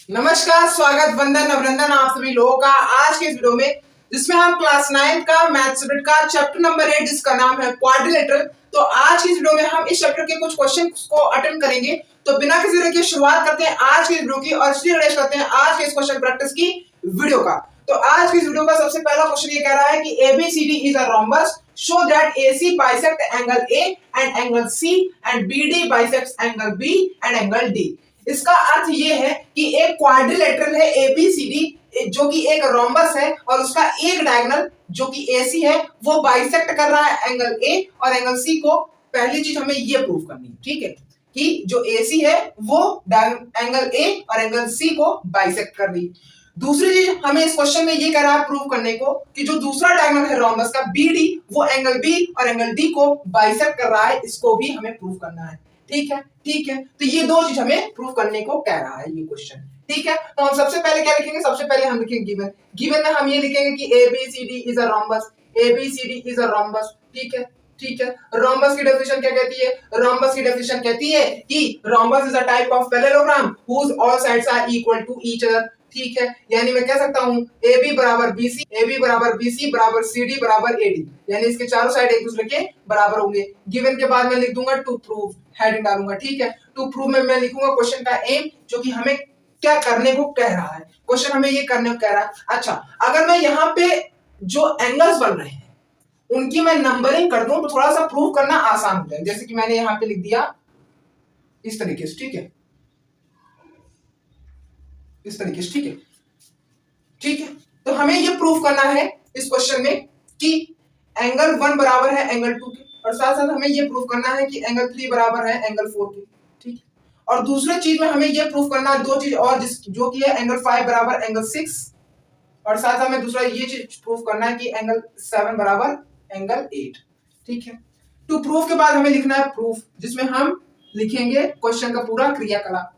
नमस्कार, स्वागत, वंदन, अभिनंदन आप सभी लोगों का आज के इस वीडियो में, जिसमें हम क्लास 9 का मैथ्स सब्जेक्ट का चैप्टर नंबर 8 जिसका नाम है क्वाड्रिलेटरल। तो आज की इस वीडियो में हम इस चैप्टर के कुछ क्वेश्चन को अटेम्प्ट करेंगे। तो बिना किसी देर के शुरुआत करते हैं आज की वीडियो की और स्टार्ट करते हैं आज के इस क्वेश्चन प्रैक्टिस की वीडियो का। तो आज की इस वीडियो का सबसे पहला क्वेश्चन ये कह रहा है कि ABCD is a rhombus, show that AC bisect angle A and angle C and BD bisects angle B and angle D। इसका अर्थ ये है कि एक क्वाड्रिलेटरल है ABCD जो कि एक रोम्बस है और उसका एक डायगोनल जो कि AC है वो बाइसेक्ट कर रहा है एंगल A और एंगल C को। पहली चीज हमें ये प्रूव करनी है, ठीक है, कि जो AC है वो एंगल A और एंगल C को बाइसेक्ट कर रही है। दूसरी चीज हमें इस क्वेश्चन में ये कह रहा है प्रूव करने को कि जो दूसरा डायगोनल है रोम्बस का BD वो एंगल B और एंगल D को बाइसेक्ट कर रहा है। इसको भी हमें प्रूव करना है, ठीक है, ठीक है। तो ये दो चीज हमें प्रूव करने को कह रहा है ये क्वेश्चन, ठीक है। तो हम सबसे पहले क्या लिखेंगे? सबसे पहले हम लिखेंगे गिवन। गिवन में हम ये लिखेंगे कि ABCD is a rhombus, ABCD is a rhombus, ठीक है, ठीक है। रोम्बस की डेफिनेशन क्या कहती है? रोम्बस की डेफिनेशन कहती है कि rhombus is a type of parallelogram whose all sides are equal to each other, ठीक है। यानी मैं कह सकता हूं AB बराबर BC, AB बराबर BC बराबर CD बराबर AD, यानी इसके चारों साइड एक दूसरे के बराबर होंगे। गिवन के बाद मैं लिख दूंगा टू प्रूव, हेडिंग डालूंगा, ठीक है। टू प्रूव में मैं लिखूंगा क्वेश्चन का एम, जो कि हमें क्या करने को कह रहा है। क्वेश्चन हमें ये करने को कह रहा है। अच्छा, अगर मैं यहाँ पे जो एंगल्स बन रहे हैं उनकी मैं नंबरिंग कर दूं तो थोड़ा सा प्रूव करना आसान हो जाए। जैसे कि मैंने यहाँ पे लिख दिया इस तरीके से, ठीक है, इस तरीके से, ठीक है, ठीक है। तो हमें ये प्रूव करना है इस क्वेश्चन में कि एंगल 1 बराबर है एंगल 2 के, और साथ साथ हमें ये प्रूव करना है कि एंगल 3 बराबर है एंगल 4 के, ठीक है। और दूसरे चीज में हमें ये प्रूव करना है दो चीज और, जो कि है एंगल 5 बराबर एंगल 6, और साथ साथ हमें दूसरा ये चीज प्रूव करना है कि एंगल 7 बराबर एंगल 8, ठीक है। टू प्रूफ के बाद हमें लिखना है प्रूफ, जिसमें हम लिखेंगे क्वेश्चन का पूरा क्रियाकलाप।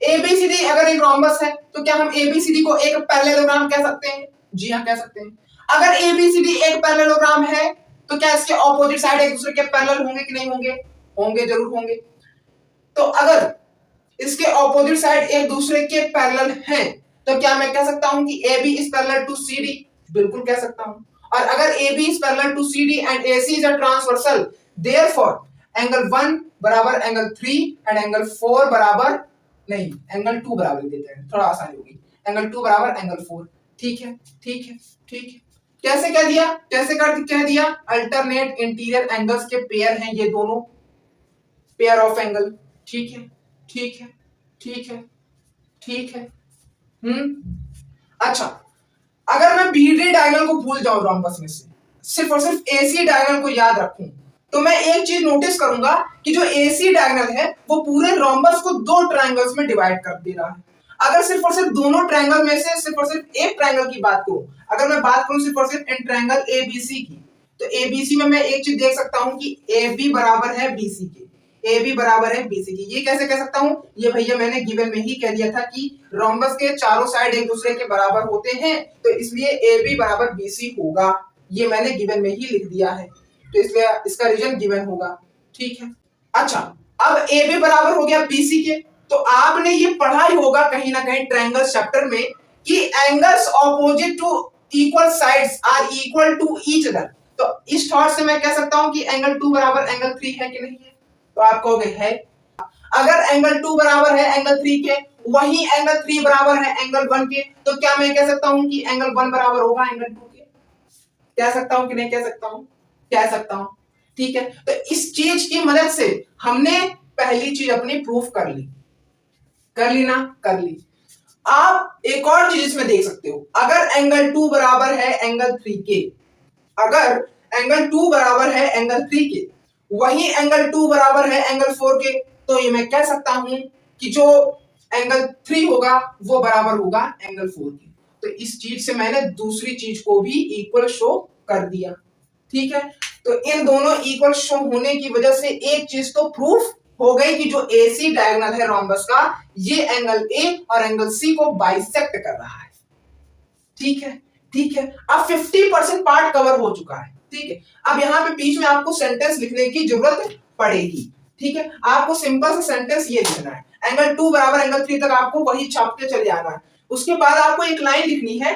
ABCD अगर एक रोम्बस है तो क्या हम ABCD को एक पैरेललोग्राम कह सकते हैं? जी हाँ, कह सकते हैं। अगर ABCD एक पैरेललोग्राम है तो क्या इसके ऑपोजिट साइड एक दूसरे के पैरेलल होंगे कि नहीं होंगे? होंगे, जरूर होंगे। तो अगर इसके ऑपोजिट साइड एक दूसरे के पैरेलल हैं तो क्या मैं कह सकता हूं कि AB is parallel to CD? बिल्कुल कह सकता हूं। और अगर AB is parallel to CD and AC is a transversal, therefore angle 1 बराबर एंगल 3 एंड एंगल 4 बराबर, नहीं, एंगल 2 बराबर देते हैं, थोड़ा आसानी होगी। एंगल 2 बराबर एंगल 4, ठीक है, ठीक है, ठीक है। कैसे कह दिया? कैसे कर कह दिया? अल्टरनेट इंटीरियर एंगल्स के पेयर हैं ये दोनों, पेयर ऑफ एंगल, ठीक है, ठीक है, ठीक है, ठीक है। अच्छा, अगर मैं BD डायगोनल को भूल जाऊं रोम्बस में से, सिर्फ और सिर्फ AC डायगोनल को याद रखूं, तो मैं एक चीज नोटिस करूंगा कि जो AC डायगोनल है वो पूरे रोम्बस को दो ट्रायंगल्स में डिवाइड कर दे रहा है। अगर सिर्फ और सिर्फ दोनों ट्रायंगल में से सिर्फ और सिर्फ एक ट्रायंगल की बात करूं, अगर मैं बात करूं सिर्फ और सिर्फ इन ट्रायंगल ABC की, तो ABC में मैं एक चीज देख सकता हूं कि AB बराबर है BC के, AB बराबर है BC की। ये कैसे कह सकता हूं? ये भैया मैंने गिवन में ही कह दिया था कि रोम्बस के चारों साइड एक दूसरे के बराबर होते हैं, तो इसलिए AB बराबर BC होगा। ये मैंने गिवन में ही लिख दिया है, तो इसलिए इसका रीजन गिवन होगा, ठीक है। अच्छा, अब AB बराबर हो गया BC के, तो आपने ये पढ़ा ही होगा कहीं ना कहीं ट्रायंगल्स चैप्टर में कि angles opposite to equal sides are equal to each other. तो इस थॉट से मैं कह सकता हूं कि एंगल 2 बराबर एंगल 3 है कि नहीं है? तो आप कहोगे है। अगर एंगल 2 बराबर है एंगल 3 के, वही एंगल 3 बराबर है एंगल 1 के, तो क्या मैं कह सकता हूं कि एंगल 1 बराबर होगा एंगल 2 के? कह सकता हूं कि नहीं कह सकता हूं? कह सकता हूं, ठीक है। तो इस चीज की मदद से हमने पहली चीज अपनी प्रूफ कर ली, कर ली ना? कर ली। आप एक और चीज इसमें देख सकते हो, अगर एंगल 2 बराबर है एंगल 3 के, अगर एंगल 2 बराबर है एंगल 3 के, वही एंगल 2 बराबर है एंगल 4 के, तो ये मैं कह सकता हूं कि जो एंगल 3 होगा वो बराबर होगा एंगल 4 के। तो इस चीज से मैंने दूसरी चीज को भी इक्वल शो कर दिया, ठीक है। तो इन दोनों इक्वल शो होने की वजह से एक चीज तो प्रूफ हो गई कि जो AC डायगोनल है रोम्बस का, ये एंगल A और एंगल C को बाइसेक्ट कर रहा है, ठीक है, ठीक है। अब 50% पार्ट कवर हो चुका है, ठीक है। अब यहां पे बीच में आपको सेंटेंस लिखने की जरूरत पड़ेगी, ठीक है। आपको सिंपल सा सेंटेंस ये लिखना है, एंगल 2 बराबर एंगल 3 तक आपको वही छापते चले जाना है। उसके बाद आपको एक लाइन लिखनी है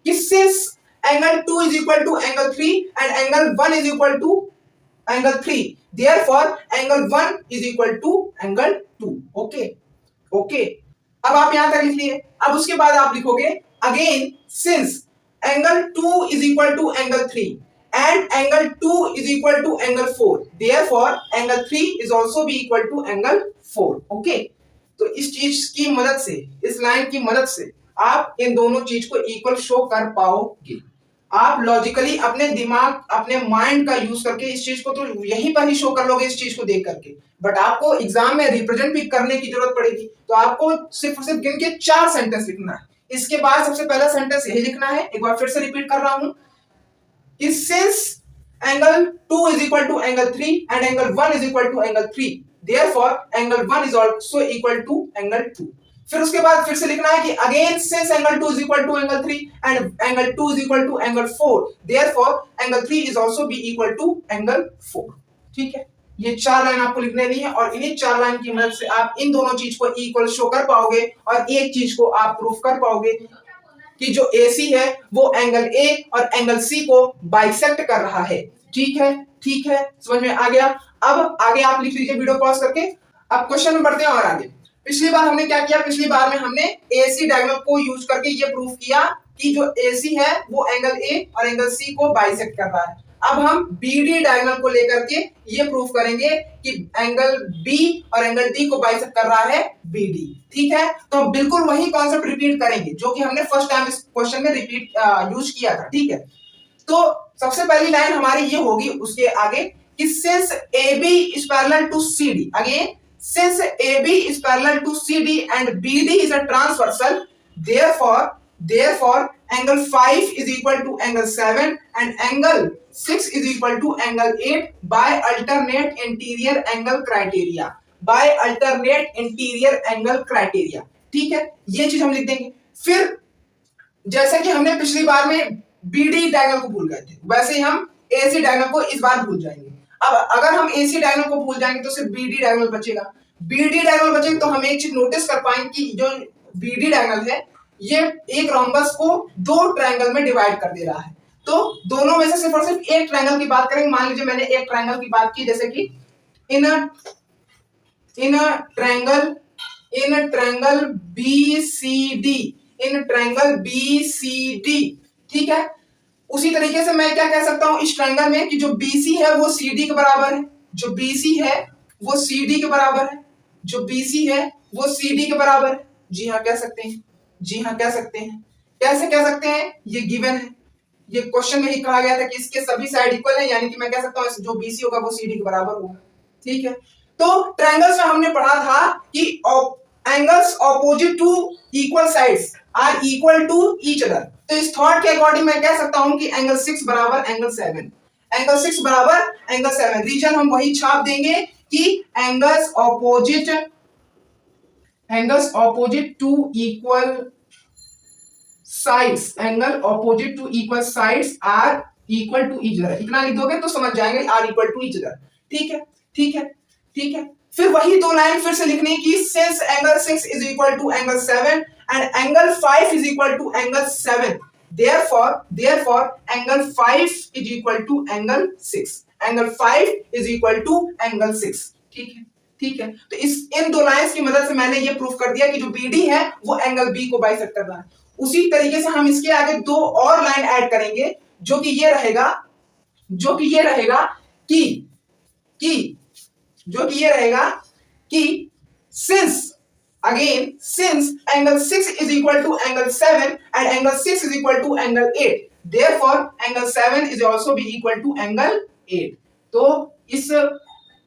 कि since angle 2 is equal to angle 3 and angle 1 is equal to angle 3, therefore angle 1 is equal to angle 2। Okay okay, अब आप यहां तक लिख लिए। अब उसके बाद आप लिखोगे again since angle 2 is equal to angle 3 and angle 2 is equal to angle 4, therefore angle 3 is also be equal to angle 4। Okay, तो इस चीज की मदद से, इस लाइन की मदद से आप इन दोनों चीज को इक्वल शो कर पाओगे। आप लॉजिकली अपने दिमाग, अपने माइंड का यूज करके इस चीज को तो यहीं पर ही शो कर लोगे, इस चीज को देख करके, बट आपको एग्जाम में रिप्रेजेंट भी करने की जरूरत पड़ेगी। तो आपको सिर्फ और सिर्फ गिन के 4 सेंटेंस लिखना है। इसके बाद सबसे पहला सेंटेंस यही लिखना है, एक बार फिर से रिपीट कर रहा हूं कि since angle 2 is equal to angle 3 and angle 1 is equal to angle 3, therefore angle 1 is also equal to angle 2। फिर उसके बाद फिर से लिखना है कि again since angle 2 is equal to angle 3 and angle 2 is equal to angle 4, therefore angle 3 is also be equal to angle 4। ठीक है, ये 4 लाइन आपको लिखने दी है और इन्हीं 4 लाइन की मदद से आप इन दोनों चीज को इक्वल शो कर पाओगे और एक चीज को आप प्रूफ कर पाओगे कि जो AC है वो एंगल A और एंगल C को बाइसेक्ट कर रहा है। ठीक है, ठीक है, समझ में आ गया। अब आगे आप लिख लीजिए वीडियो पॉज करके। अब क्वेश्चन में बढ़ते हैं और आगे। पिछली बार हमने क्या किया, पिछली बार में हमने AC डायगोनल को यूज करके ये प्रूफ किया कि जो AC है वो एंगल A और एंगल C को बाइसेक्ट कर रहा है। अब हम BD डायगोनल को लेकर के ये प्रूफ करेंगे कि एंगल B और एंगल D को बाइसेक्ट कर रहा है BD। ठीक है, तो बिल्कुल वही कॉन्सेप्ट रिपीट करेंगे जो कि हमने फर्स्ट टाइम इस क्वेश्चन में रिपीट यूज किया था। ठीक है, तो सबसे पहली लाइन हमारी ये होगी उसके आगे कि since AB is parallel to CD, again since AB is parallel to CD and BD is a transversal, therefore angle 5 is equal to angle 7 and angle 6 is equal to angle 8 by alternate interior angle criteria, by alternate interior angle criteria। ठीक है, ये चीज हम लिख देंगे। फिर जैसा कि हमने पिछली बार में BD डायगोनल को भूल गए थे, वैसे ही हम AC डायगोनल को इस बार भूल जाएंगे। अब अगर हम AC डायगोनल को भूल जाएंगे तो सिर्फ BD डायगोनल बचेगा। BD डायगोनल बचेगा तो हम एक चीज नोटिस कर पाएंगे कि जो BD डायगोनल है ये एक रोम्बस को 2 ट्रायंगल में डिवाइड कर दे रहा है। तो दोनों में से सिर्फ और सिर्फ एक ट्रायंगल की बात करेंगे। मान लीजिए मैंने एक ट्रायंगल की बात की, जैसे कि in triangle BCD, in triangle BCD। ठीक है, उसी तरीके से मैं क्या कह सकता हूं इस ट्रायंगल में कि जो BC है वो CD के बराबर है, जो BC है वो CD के बराबर है, जो BC है वो CD के बराबर है। जी हाँ कह सकते हैं, जी हाँ कह सकते हैं। कैसे कह सकते हैं, ये गिवन है, ये क्वेश्चन में ही कहा गया था कि इसके सभी साइड इक्वल है, यानी कि मैं कह सकता हूं जो BC होगा वो CD के बराबर होगा। ठीक है, तो ट्रायंगल्स में हमने पढ़ा था कि angles opposite to equal sides are equal to each other. तो इस थॉट के अकॉर्डिंग मैं कह सकता हूं कि एंगल 6 बराबर एंगल 7, एंगल 6 बराबर एंगल 7। रीजन हम वही छाप देंगे कि angles opposite to equal sides, angle opposite to equal sides are equal to each other. इतना लिख दोगे तो समझ जाएंगे are equal to each other. ठीक है, ठीक है, ठीक है। फिर वही 2 लाइन फिर से लिखनी की, since angle 6 is equal to angle 7 and angle 5 is equal to angle 7, therefore angle 5 is equal to angle 6, angle 5 is equal to angle 6। ठीक है, ठीक है, तो इन 2 लाइंस की मदद से मैंने ये प्रूफ कर दिया कि जो BD है वो एंगल B को बाइसेक्ट कर रहा है। उसी तरीके से हम इसके आगे 2 और लाइन ऐड करेंगे जो कि ये रहेगा कि since angle 6 is equal to angle 7 and angle 6 is equal to angle 8, therefore angle 7 is also be equal to angle 8। तो इस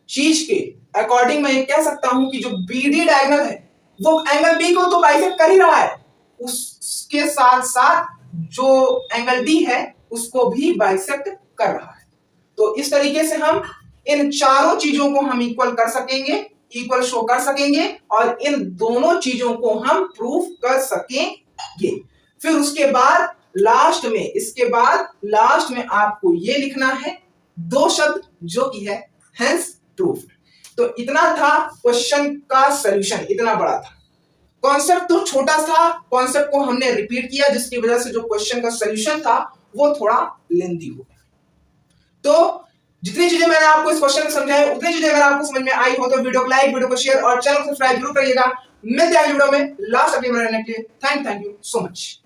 चीज के अकॉर्डिंग मैं कह सकता हूं कि जो BD डायगोनल है वो एंगल B को तो बाइसेक्ट कर ही रहा है, उसके साथ साथ जो एंगल D है उसको भी बाइसेक्ट कर रहा है। तो इस तरीके से हम इन चारों चीजों को हम इक्वल कर सकेंगे, इक्वल शो कर सकेंगे और इन दोनों चीजों को हम प्रूफ कर सकेंगे। फिर उसके बाद लास्ट में आपको ये लिखना है 2 शब्द जो कि है हेंस प्रूफ। तो इतना था क्वेश्चन का सॉल्यूशन, इतना बड़ा था। कॉन्सेप्ट तो छोटा था, कॉन्सेप्ट को हमने रिपीट किया जिसकी वजह से जो क्वेश्चन का सॉल्यूशन था वो थोड़ा लेंथी हो गया। तो जितनी चीजें मैंने आपको इस क्वेश्चन में समझाई उतनी चीजें अगर आपको समझ में आई हो तो वीडियो को लाइक, वीडियो को शेयर और चैनल को सब्सक्राइब जरूर करिएगा। मिलते हैं वीडियो में लास्ट अपडेट में रहने के लिए। Thank you so much.